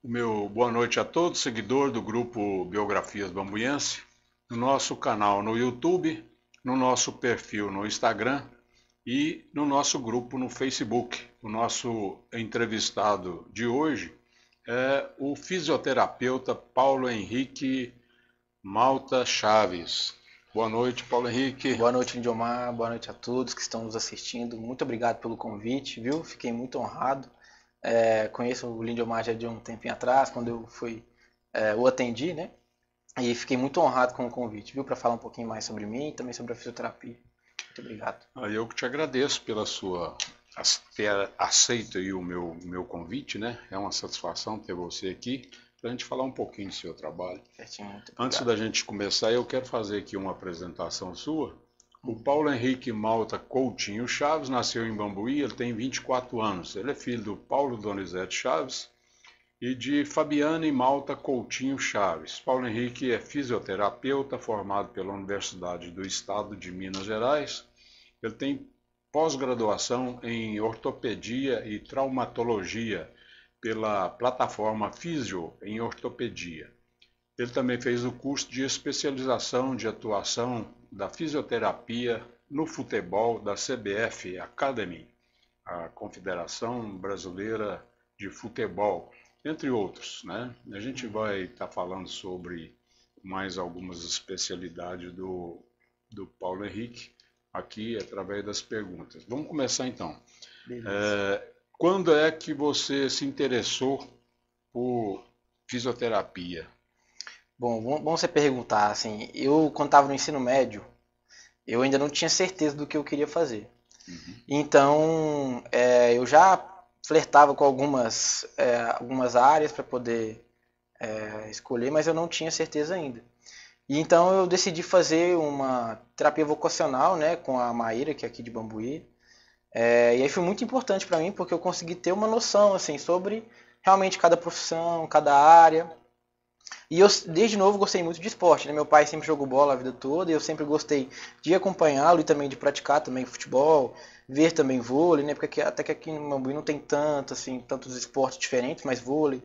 O meu boa noite a todos, seguidor do grupo Biografias Bambuiense, no nosso canal no YouTube, no nosso perfil no Instagram e no nosso grupo no Facebook. O nosso entrevistado de hoje é o fisioterapeuta Paulo Henrique Malta Chaves. Boa noite, Paulo Henrique. Boa noite, Lindomar. Boa noite a todos que estão nos assistindo. Muito obrigado pelo convite, viu? Fiquei muito honrado. Conheço o Lindomar já de um tempinho atrás, quando o atendi, né? E fiquei muito honrado com o convite, viu? Para falar um pouquinho mais sobre mim e também sobre a fisioterapia. Muito obrigado. Eu que te agradeço pela sua ter aceito aí o meu convite, né? É uma satisfação ter você aqui para a gente falar um pouquinho do seu trabalho. Certinho, muito Antes obrigado. da gente começar, eu quero fazer aqui uma apresentação sua. O Paulo Henrique Malta Coutinho Chaves nasceu em Bambuí, ele tem 24 anos. Ele é filho do Paulo Donizete Chaves e de Fabiane Malta Coutinho Chaves. Paulo Henrique é fisioterapeuta formado pela Universidade do Estado de Minas Gerais. Ele tem pós-graduação em ortopedia e traumatologia pela plataforma Físio em Ortopedia. Ele também fez o curso de especialização de atuação da fisioterapia no futebol da CBF Academy, a Confederação Brasileira de Futebol, entre outros, né? A gente vai estar falando sobre mais algumas especialidades do Paulo Henrique aqui através das perguntas. Vamos começar então. Quando é que você se interessou por fisioterapia? Bom, vamos você perguntar, assim, eu quando estava no ensino médio, eu ainda não tinha certeza do que eu queria fazer. Então, eu já flertava com algumas áreas para poder escolher, mas eu não tinha certeza ainda. E então eu decidi fazer uma terapia vocacional, né, com a Maíra, que é aqui de Bambuí. E aí foi muito importante para mim, porque eu consegui ter uma noção assim, sobre realmente cada profissão, cada área. E eu, desde novo, gostei muito de esporte, né? Meu pai sempre jogou bola a vida toda e eu sempre gostei de acompanhá-lo e também de praticar também futebol, ver também vôlei, né? Porque até que aqui no Mambuí não tem tanto, assim, tantos esportes diferentes, mas vôlei,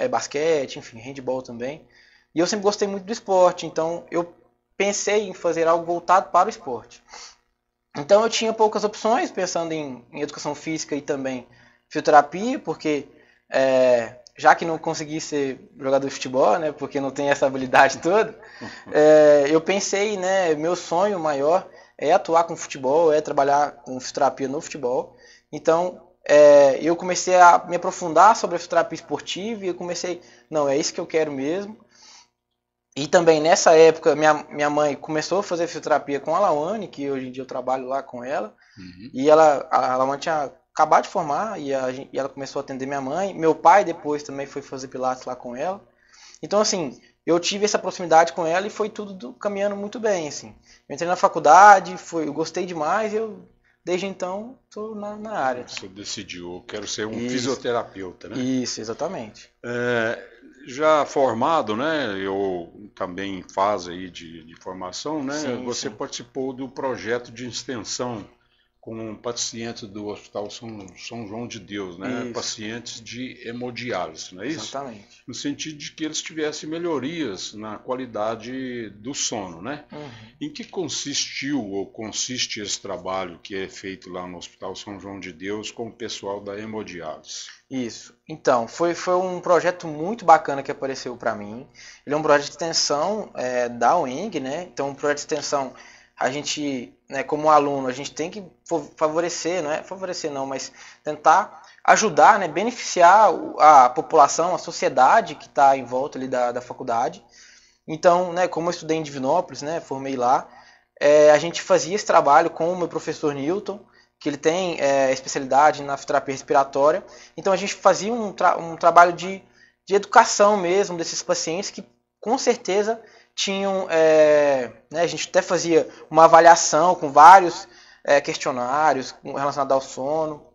basquete, enfim, handebol também. E eu sempre gostei muito do esporte, então eu pensei em fazer algo voltado para o esporte. Então eu tinha poucas opções, pensando em educação física e também fisioterapia, porque já que não consegui ser jogador de futebol, né, porque não tenho essa habilidade toda, eu pensei, né, meu sonho maior é atuar com futebol, é trabalhar com fisioterapia no futebol. Então eu comecei a me aprofundar sobre a fisioterapia esportiva e eu comecei, não, é isso que eu quero mesmo. E também nessa época minha mãe começou a fazer fisioterapia com a Lawane, que hoje em dia eu trabalho lá com ela. E a Lawane tinha acabado de formar e ela começou a atender minha mãe. Meu pai depois também foi fazer pilates lá com ela. Então assim, eu tive essa proximidade com ela e foi tudo caminhando muito bem. Assim. Eu entrei na faculdade, eu gostei demais e eu desde então estou na área. Você decidiu, eu quero ser um Isso, fisioterapeuta, né? Isso, exatamente. Já formado, né? Eu também em fase aí de formação, né? Sim, Você sim. participou do projeto de extensão com pacientes do Hospital São João de Deus, né? Isso. Pacientes de hemodiálise, não é isso? Exatamente. No sentido de que eles tivessem melhorias na qualidade do sono, né? Em que consistiu ou consiste esse trabalho que é feito lá no Hospital São João de Deus com o pessoal da hemodiálise? Isso. Então, foi um projeto muito bacana que apareceu para mim. Ele é um projeto de extensão da UENG, né? Então, um projeto de extensão, a gente, né, como aluno, a gente tem que favorecer, não é favorecer não, mas tentar ajudar, né, beneficiar a população, a sociedade que está em volta ali da faculdade. Então, né, como eu estudei em Divinópolis, né, formei lá, a gente fazia esse trabalho com o meu professor Newton, que ele tem especialidade na fisioterapia respiratória. Então a gente fazia um trabalho de educação mesmo desses pacientes que com certeza tinham, né, a gente até fazia uma avaliação com vários questionários relacionados ao sono.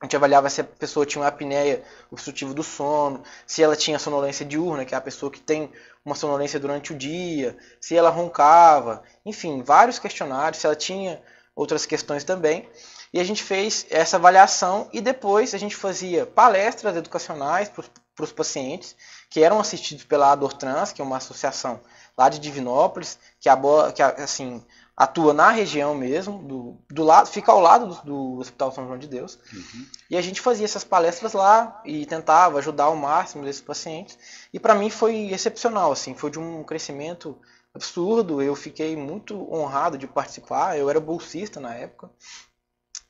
A gente avaliava se a pessoa tinha uma apneia obstrutiva do sono, se ela tinha sonolência diurna, que é a pessoa que tem uma sonolência durante o dia, se ela roncava, enfim, vários questionários, se ela tinha outras questões também. E a gente fez essa avaliação e depois a gente fazia palestras educacionais para os pacientes que eram assistidos pela Adortrans, que é uma associação lá de Divinópolis, que assim, atua na região mesmo, do lado, fica ao lado do Hospital São João de Deus. Uhum. E a gente fazia essas palestras lá e tentava ajudar ao máximo desses pacientes. E para mim foi excepcional, assim, foi de um crescimento absurdo. Eu fiquei muito honrado de participar. Eu era bolsista na época.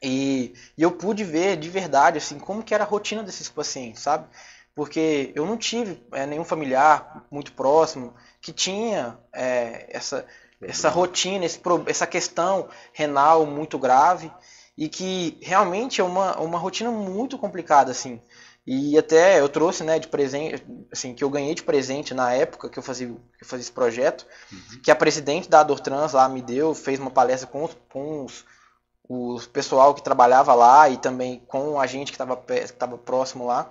E eu pude ver de verdade assim, como que era a rotina desses pacientes, sabe? Porque eu não tive nenhum familiar muito próximo que tinha essa rotina, essa questão renal muito grave e que realmente é uma rotina muito complicada, assim. E até eu trouxe, né, de presente, assim, que eu ganhei de presente na época que eu fazia esse projeto, que a presidente da Adortrans lá me deu, fez uma palestra com o pessoal que trabalhava lá e também com a gente que estava próximo lá.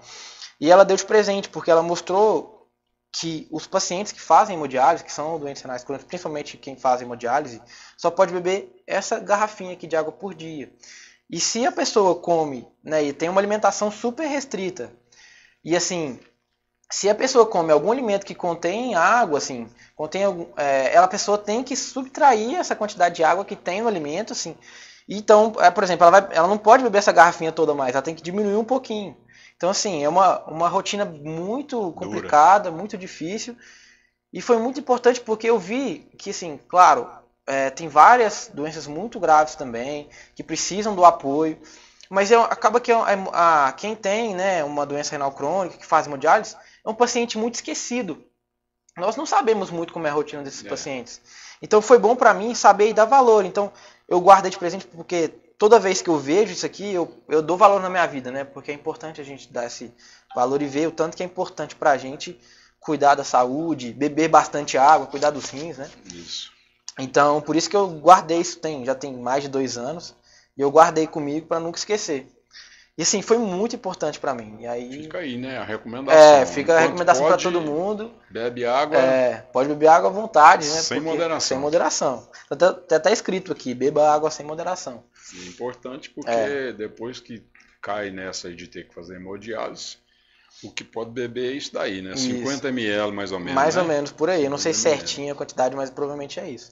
E ela deu de presente, porque ela mostrou que os pacientes que fazem hemodiálise, que são doentes renais crônicos, principalmente quem faz hemodiálise, só pode beber essa garrafinha aqui de água por dia. E se a pessoa come, né, e tem uma alimentação super restrita, e assim, se a pessoa come algum alimento que contém água, assim, a pessoa tem que subtrair essa quantidade de água que tem no alimento, assim. Então, por exemplo, ela não pode beber essa garrafinha toda mais, ela tem que diminuir um pouquinho. Então, assim, é uma rotina muito complicada, muito difícil. E foi muito importante porque eu vi que, assim, claro, tem várias doenças muito graves também, que precisam do apoio. Mas acaba que quem tem, né, uma doença renal crônica, que faz hemodiálise, é um paciente muito esquecido. Nós não sabemos muito como é a rotina desses pacientes. Então, foi bom para mim saber e dar valor. Então, eu guardei de presente porque toda vez que eu vejo isso aqui, eu dou valor na minha vida, né? Porque é importante a gente dar esse valor e ver o tanto que é importante pra gente cuidar da saúde, beber bastante água, cuidar dos rins, né? Isso. Então, por isso que eu guardei isso, já tem mais de 2 anos, e eu guardei comigo para nunca esquecer. E assim, foi muito importante para mim. E aí, fica aí, né? A recomendação. Fica a recomendação para todo mundo. Bebe água. Pode beber água à vontade, né? Sem moderação. Sem moderação. Tá escrito aqui, beba água sem moderação. É importante porque depois que cai nessa aí de ter que fazer hemodiálise, o que pode beber é isso daí, né? 50 ml mais ou menos. Mais ou menos por aí. Eu não sei certinho a quantidade, mas provavelmente é isso.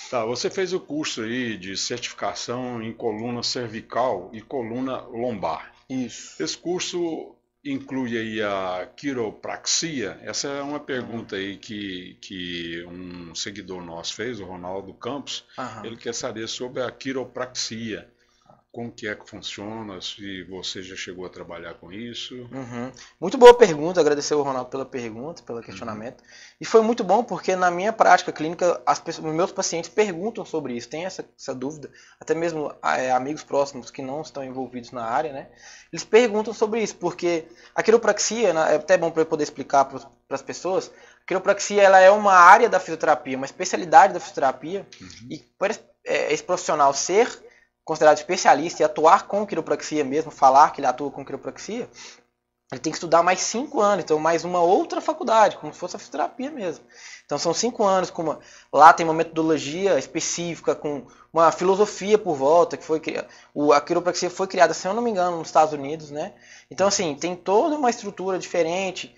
Tá, você fez o curso aí de certificação em coluna cervical e coluna lombar. Isso. Esse curso inclui aí a quiropraxia? Essa é uma pergunta aí que um seguidor nosso fez, o Ronaldo Campos. Ele quer saber sobre a quiropraxia. Como que é que funciona, se você já chegou a trabalhar com isso. Muito boa pergunta, agradecer ao Ronaldo pela pergunta, pelo questionamento. E foi muito bom porque na minha prática clínica, os meus pacientes perguntam sobre isso, tem essa dúvida, até mesmo amigos próximos que não estão envolvidos na área, né? Eles perguntam sobre isso, porque a quiropraxia, é até bom para eu poder explicar para as pessoas, a quiropraxia ela é uma área da fisioterapia, uma especialidade da fisioterapia, e para esse profissional ser considerado especialista e atuar com quiropraxia mesmo, falar que ele atua com quiropraxia, ele tem que estudar mais 5 anos, então mais uma outra faculdade, como se fosse a fisioterapia mesmo. Então são 5 anos, lá tem uma metodologia específica, com uma filosofia por volta, que foi a quiropraxia foi criada, se eu não me engano, nos Estados Unidos, né? Então assim, tem toda uma estrutura diferente,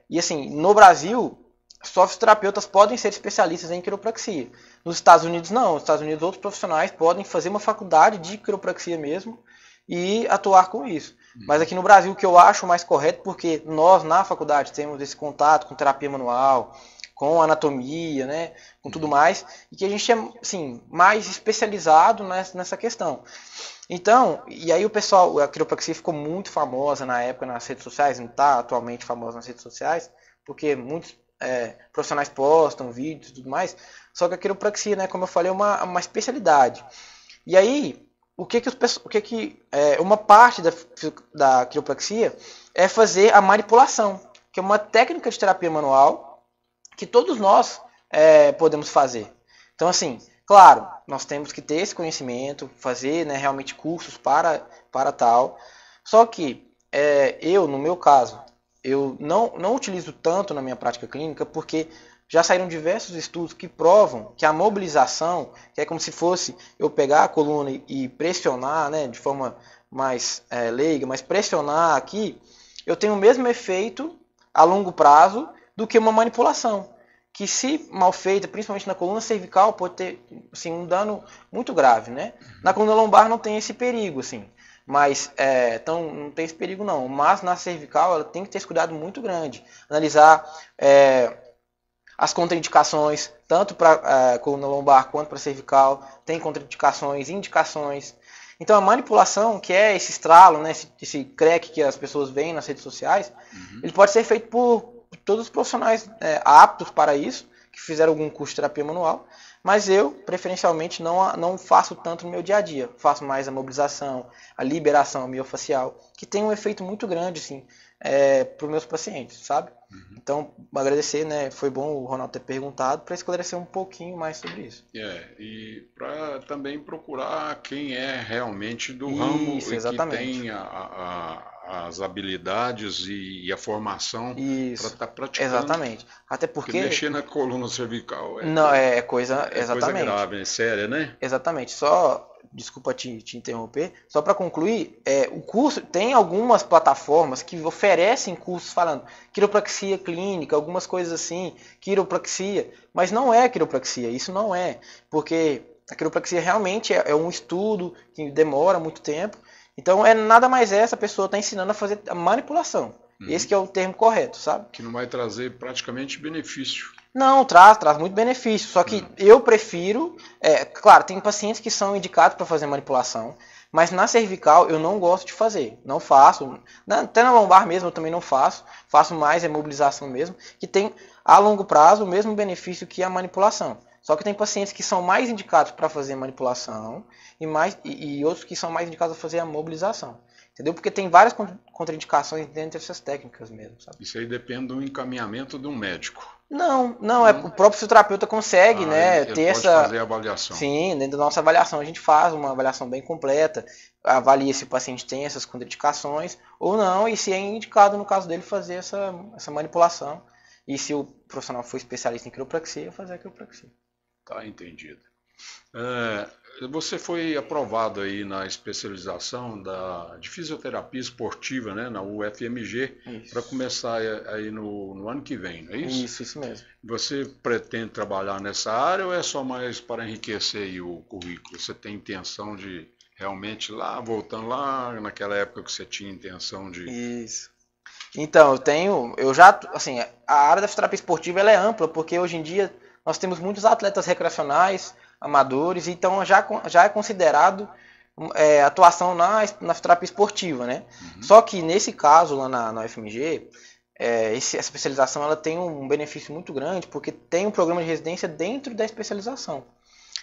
e assim, no Brasil, só fisioterapeutas podem ser especialistas em quiropraxia. Nos Estados Unidos não, nos Estados Unidos outros profissionais podem fazer uma faculdade de quiropraxia mesmo e atuar com isso. Mas aqui no Brasil o que eu acho mais correto, porque nós na faculdade temos esse contato com terapia manual, com anatomia, né, com tudo mais, e que a gente é assim, mais especializado nessa questão. Então, e aí a quiropraxia ficou muito famosa na época nas redes sociais, não está atualmente famosa nas redes sociais, porque muitos profissionais postam vídeos e tudo mais, só que a quiropraxia, né, como eu falei, é uma especialidade. E aí, uma parte da quiropraxia é fazer a manipulação, que é uma técnica de terapia manual que todos nós podemos fazer. Então, assim, claro, nós temos que ter esse conhecimento, fazer, né, realmente cursos para tal, só que no meu caso, eu não utilizo tanto na minha prática clínica porque já saíram diversos estudos que provam que a mobilização, que é como se fosse eu pegar a coluna e pressionar, né, de forma mais leiga, mas pressionar aqui, eu tenho o mesmo efeito a longo prazo do que uma manipulação. Que se mal feita, principalmente na coluna cervical, pode ter assim, um dano muito grave, né? Na coluna lombar não tem esse perigo, assim. Mas, então não tem esse perigo não. Mas na cervical ela tem que ter esse cuidado muito grande. Analisar as contraindicações, tanto para coluna lombar quanto para cervical. Tem contraindicações, indicações. Então a manipulação, que é esse estralo, né, esse crack que as pessoas veem nas redes sociais, ele pode ser feito por todos os profissionais aptos para isso, que fizeram algum curso de terapia manual, mas eu, preferencialmente, não faço tanto no meu dia a dia. Faço mais a mobilização, a liberação miofacial, que tem um efeito muito grande assim, para os meus pacientes, sabe? Então, agradecer, né? Foi bom o Ronaldo ter perguntado para esclarecer um pouquinho mais sobre isso. E para também procurar quem é realmente do ramo e exatamente. que tem as habilidades e a formação para estar praticando. Exatamente. Até porque mexer na coluna cervical coisa exatamente. Coisa grave, é séria, né? Exatamente. Só desculpa te interromper, só para concluir, o curso tem algumas plataformas que oferecem cursos falando quiropraxia clínica, algumas coisas assim, quiropraxia, mas não é quiropraxia, isso não é, porque a quiropraxia realmente é um estudo que demora muito tempo, então nada mais essa pessoa está ensinando a fazer a manipulação. Esse que é o termo correto, sabe? Que não vai trazer praticamente benefício. Não, traz muito benefício, só que eu prefiro, claro, tem pacientes que são indicados para fazer manipulação, mas na cervical eu não gosto de fazer, não faço, até na lombar mesmo eu também não faço mais mobilização mesmo, que tem a longo prazo o mesmo benefício que a manipulação. Só que tem pacientes que são mais indicados para fazer manipulação e outros que são mais indicados a fazer a mobilização. Entendeu? Porque tem várias contraindicações dentro dessas técnicas mesmo, sabe? Isso aí depende do encaminhamento de um médico. Não, o próprio fisioterapeuta consegue, né, ele ter pode fazer a avaliação. Sim, dentro da nossa avaliação a gente faz uma avaliação bem completa, avalia se o paciente tem essas contraindicações ou não, e se é indicado no caso dele fazer essa manipulação. E se o profissional for especialista em quiropraxia, fazer a quiropraxia. Tá entendido. Você foi aprovado aí na especialização de fisioterapia esportiva, né, na UFMG, para começar aí no ano que vem, não é isso? Isso mesmo. Você pretende trabalhar nessa área ou é só mais para enriquecer aí o currículo? Você tem intenção de realmente voltando lá naquela época que você tinha intenção de... Isso. Então, assim, a área da fisioterapia esportiva ela é ampla, porque hoje em dia nós temos muitos atletas recreacionais, amadores, então já é considerado atuação na fisioterapia esportiva, né? Só que nesse caso lá na UFMG, essa especialização ela tem um benefício muito grande, porque tem um programa de residência dentro da especialização.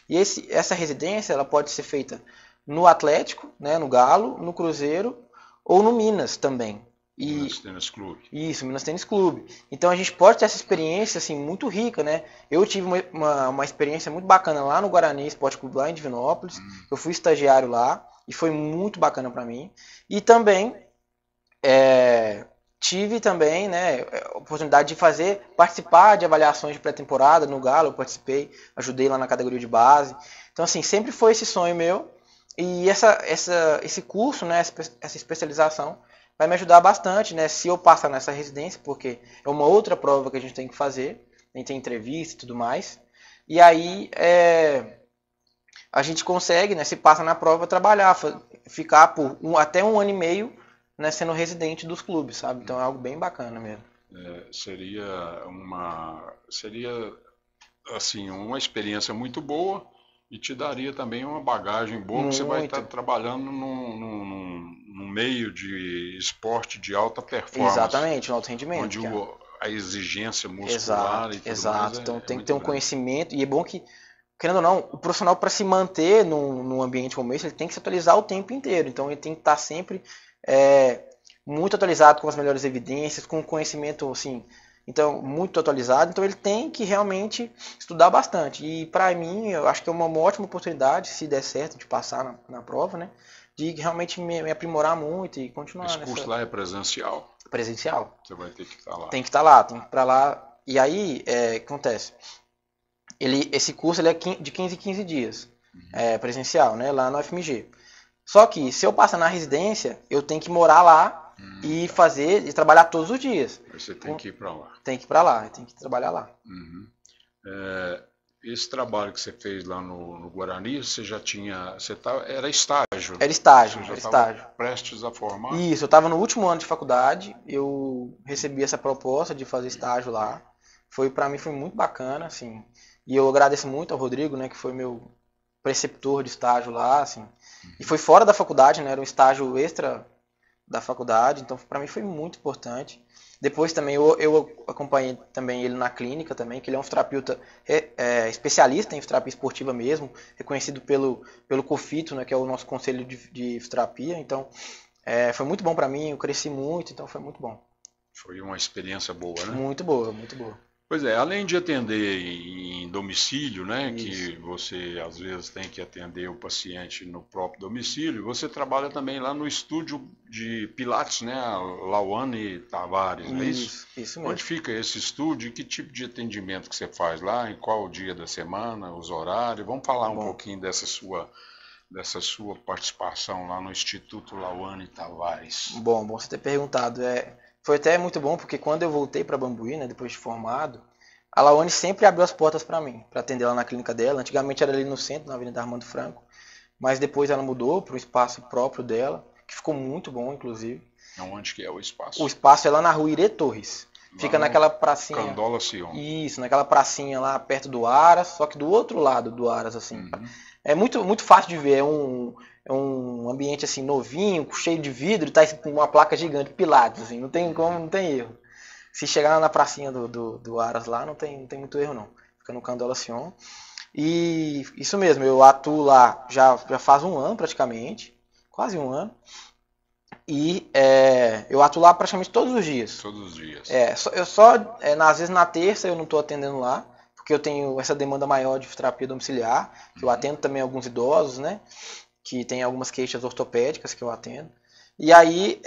E essa residência ela pode ser feita no Atlético, né, no Galo, no Cruzeiro ou no Minas também. Minas Tênis Clube. Isso, Minas Tênis Clube. Então a gente pode ter essa experiência assim, muito rica, né? Eu tive uma experiência muito bacana lá no Guarani Esporte Clube, lá em Divinópolis. Eu fui estagiário lá e foi muito bacana para mim. E também tive também, né, a oportunidade de participar de avaliações de pré-temporada no Galo. Eu participei, ajudei lá na categoria de base. Então assim, sempre foi esse sonho meu. E esse curso, né, essa especialização vai me ajudar bastante, né, se eu passar nessa residência, porque é uma outra prova que a gente tem que fazer, a gente tem entrevista e tudo mais. E aí a gente consegue, né, se passa na prova, trabalhar, ficar por até um ano e meio, né, sendo residente dos clubes, sabe? Então é algo bem bacana mesmo. Seria assim, uma experiência muito boa e te daria também uma bagagem boa, que você vai estar trabalhando num meio de esporte de alta performance. Exatamente, no alto rendimento. Onde a exigência muscular e tudo mais então tem que ter um conhecimento, e é bom que, querendo ou não, o profissional para se manter num ambiente como esse, ele tem que se atualizar o tempo inteiro. Então ele tem que estar sempre muito atualizado com as melhores evidências, com conhecimento assim, então muito atualizado. Então ele tem que realmente estudar bastante. E para mim, eu acho que é uma ótima oportunidade, se der certo, de passar na prova, né? De realmente me aprimorar muito e continuar. Esse curso lá é presencial? Presencial. Você vai ter que estar lá. Tem que estar lá, tem que ir para lá. E aí, o que acontece? Esse curso ele é de 15 em 15 dias, presencial, né? Lá no FMG. Só que, se eu passar na residência, eu tenho que morar lá e fazer, e trabalhar todos os dias. Você tem que ir para lá. Tem que ir para lá, tem que trabalhar lá. Esse trabalho que você fez lá no Guarani, você já tinha, era estágio? Era estágio, você já era estava estágio. prestes a formar? Isso, eu estava no último ano de faculdade, eu recebi essa proposta de fazer estágio lá. Para mim foi muito bacana, assim. E eu agradeço muito ao Rodrigo, né, que foi meu preceptor de estágio lá, assim. E foi fora da faculdade, né, era um estágio extra da faculdade, então para mim foi muito importante. Depois também eu acompanhei também ele na clínica também, que ele é um fisioterapeuta especialista em fisioterapia esportiva mesmo, reconhecido pelo COFITO, né, que é o nosso conselho de fisioterapia. Então foi muito bom para mim, eu cresci muito, então foi muito bom. Foi uma experiência boa, né? Muito boa, muito boa. Pois é, além de atender em domicílio, né, Isso. que você às vezes tem que atender o paciente no próprio domicílio, você trabalha também lá no estúdio de Pilates, né, Lauane Tavares, não é isso? Isso mesmo. Onde fica esse estúdio e que tipo de atendimento que você faz lá, em qual dia da semana, os horários? Vamos falar um pouquinho dessa sua participação lá no Instituto Lauane Tavares. Bom você ter perguntado. Foi até muito bom, porque quando eu voltei para Bambuí, né, depois de formado, a Lauane sempre abriu as portas para mim, para atender lá na clínica dela. Antigamente era ali no centro, na Avenida Armando Franco, mas depois ela mudou para um espaço próprio dela, que ficou muito bom, inclusive. Onde que é o espaço? O espaço é lá na Rua Irê Torres. Fica naquela pracinha. Candola Sion. Isso, naquela pracinha lá perto do Aras, só que do outro lado do Aras, assim. É muito, muito fácil de ver, é um ambiente assim novinho, cheio de vidro, e tá com uma placa gigante, Pilates, assim, não tem erro. Se chegar na pracinha do Aras lá, não tem muito erro não. Fica no Candola Sion. E isso mesmo, eu atuo lá já faz um ano praticamente, quase um ano. E eu atuo lá praticamente todos os dias. Todos os dias. Às vezes na terça eu não estou atendendo lá, porque eu tenho essa demanda maior de fisioterapia domiciliar, que eu atendo também alguns idosos, né? Que tem algumas queixas ortopédicas que eu atendo. E aí,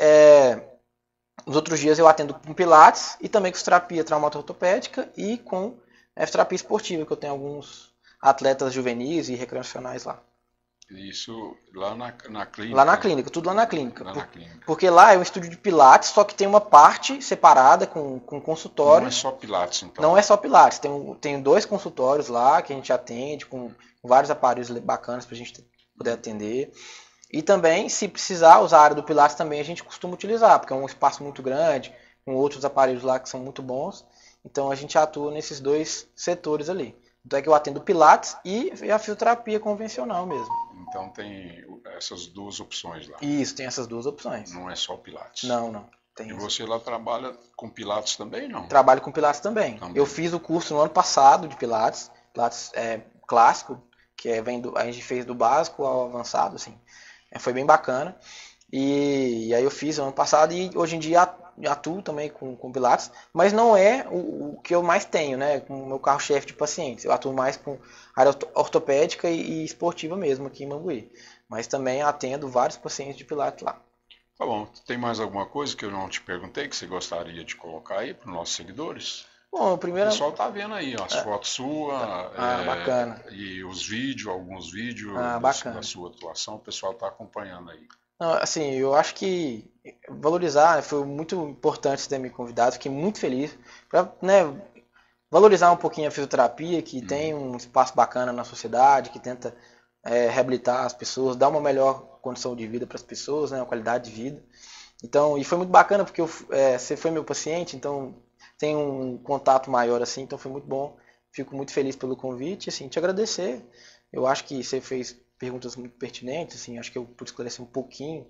nos outros dias eu atendo com Pilates e também com fisioterapia traumato-ortopédica e com fisioterapia esportiva, que eu tenho alguns atletas juvenis e recreacionais lá. Isso lá na clínica? Lá na clínica, tudo lá na clínica. Na clínica. Porque lá é um estúdio de Pilates, só que tem uma parte separada com consultório. Não é só Pilates, então? Não é só Pilates. Tem 2 consultórios lá que a gente atende, com vários aparelhos bacanas para a gente poder atender. E também, se precisar usar a área do Pilates, também a gente costuma utilizar, porque é um espaço muito grande, com outros aparelhos lá que são muito bons. Então a gente atua nesses 2 setores ali. Então é que eu atendo Pilates e a fisioterapia convencional mesmo. Então tem essas 2 opções lá. Isso, tem essas 2 opções. Não é só Pilates. Não. E você lá trabalha com Pilates também, não? Trabalho com Pilates também. Eu fiz o curso no ano passado de Pilates. Pilates clássico, que a gente fez do básico ao avançado, assim. Foi bem bacana. E aí eu fiz no ano passado e hoje em dia atuo também com Pilates, mas não é o que eu mais tenho, né? Com o meu carro-chefe de pacientes. Eu atuo mais com área ortopédica e esportiva mesmo aqui em Bambuí. Mas também atendo vários pacientes de Pilates lá. Tá bom. Tem mais alguma coisa que eu não te perguntei que você gostaria de colocar aí para os nossos seguidores? Bom, primeiro... O pessoal tá vendo aí, ó, as fotos suas, bacana. E os vídeos, alguns vídeos da sua atuação, o pessoal tá acompanhando aí. Assim, eu acho que valorizar, foi muito importante você ter me convidado, fiquei muito feliz para, né, valorizar um pouquinho a fisioterapia, que tem um espaço bacana na sociedade, que tenta reabilitar as pessoas, dar uma melhor condição de vida para as pessoas, né, uma qualidade de vida. Então, e foi muito bacana porque você foi meu paciente, então tem um contato maior assim, então foi muito bom. Fico muito feliz pelo convite, assim, te agradecer. Eu acho que você fez perguntas muito pertinentes, assim, acho que eu pude esclarecer um pouquinho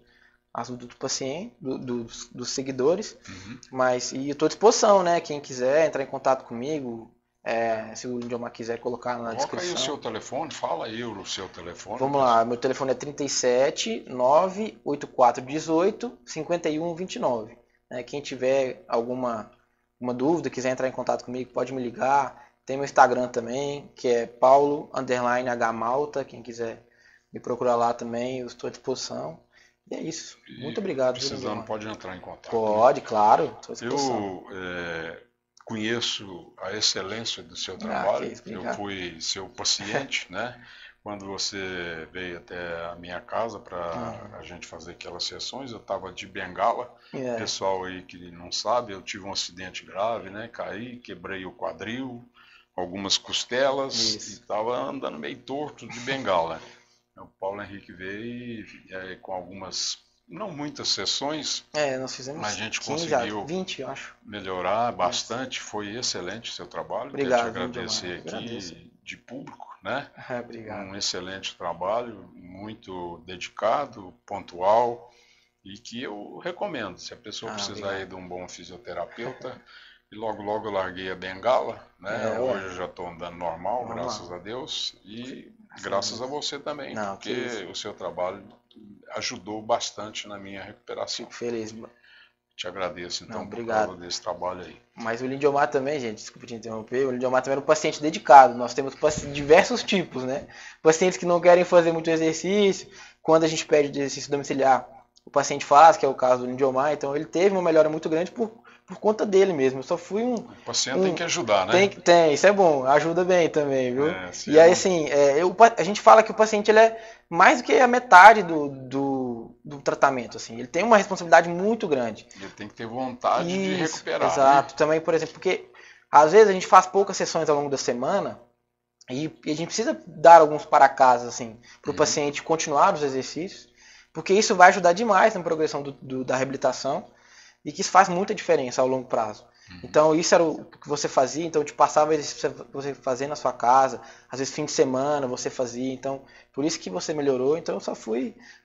as dúvidas do paciente, dos seguidores, mas e eu estou à disposição, né? Quem quiser entrar em contato comigo, se o Indiomar quiser colocar na descrição. Coloca aí o seu telefone, fala aí o seu telefone. Vamos lá, meu telefone é 37 98418 5129. Quem tiver alguma dúvida, quiser entrar em contato comigo, pode me ligar. Tem meu Instagram também, que é paulo_hmalta, quem quiser me procurar lá também, eu estou à disposição. E é isso. Muito obrigado. Precisando, pode entrar em contato. Pode, né? Claro. Estou à Eu disposição. conheço a excelência do seu trabalho. Eu fui seu paciente, né? quando você veio até a minha casa para a gente fazer aquelas sessões, eu estava de bengala. Pessoal aí que não sabe, eu tive um acidente grave, né? Caí, quebrei o quadril, algumas costelas e estava andando meio torto de bengala. O Paulo Henrique veio com algumas, não muitas sessões, nós fizemos mas a gente 15, conseguiu 20, eu acho. Melhorar bastante. Foi excelente o seu trabalho. Obrigado. Quero te agradecer aqui de público, né? Obrigado. Um excelente trabalho, muito dedicado, pontual e que eu recomendo. Se a pessoa precisar aí de um bom fisioterapeuta, e logo eu larguei a bengala, né? Hoje eu já estou andando normal, graças a Deus, e graças a você também, porque o seu trabalho ajudou bastante na minha recuperação. Fico feliz. Te agradeço, então, obrigado. por causa desse trabalho aí. Mas o Lindomar também, gente, desculpa te interromper, o Lindomar também era um paciente dedicado. Nós temos diversos tipos, né? Pacientes que não querem fazer muito exercício, quando a gente pede de exercício domiciliar, o paciente faz, que é o caso do Lindomar, então ele teve uma melhora muito grande por conta dele mesmo. Eu só fui O paciente tem que ajudar, né? Tem, isso é bom, ajuda bem também, viu? E aí, assim, a gente fala que o paciente ele é mais do que a metade do tratamento, assim. Ele tem uma responsabilidade muito grande. Ele tem que ter vontade de recuperar. Exato, né? Também, por exemplo, porque às vezes a gente faz poucas sessões ao longo da semana e a gente precisa dar alguns para-casas, assim, para o paciente continuar os exercícios, porque isso vai ajudar demais na progressão da reabilitação e que isso faz muita diferença ao longo prazo. Então, isso era o que você fazia, então eu te passava exercício pra você fazer na sua casa, às vezes fim de semana você fazia, então, por isso que você melhorou, então eu só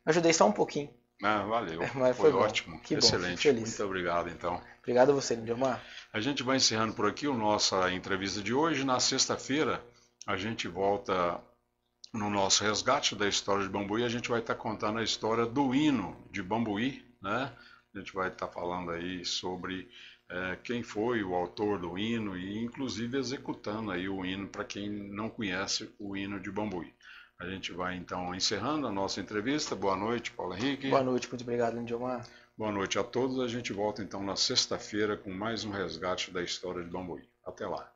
ajudei só um pouquinho. Valeu, Mas foi ótimo, que excelente, bom, feliz. Muito obrigado então. Obrigado a você, Lindomar. A gente vai encerrando por aqui a nossa entrevista de hoje. Na sexta-feira a gente volta no nosso resgate da história de Bambuí, a gente vai estar contando a história do hino de Bambuí, né? A gente vai estar falando aí sobre quem foi o autor do hino e inclusive executando aí o hino para quem não conhece o hino de Bambuí. A gente vai então encerrando a nossa entrevista. Boa noite, Paulo Henrique. Boa noite, muito obrigado, Lindomar. Boa noite a todos. A gente volta então na sexta-feira com mais um resgate da história de Bambuí. Até lá.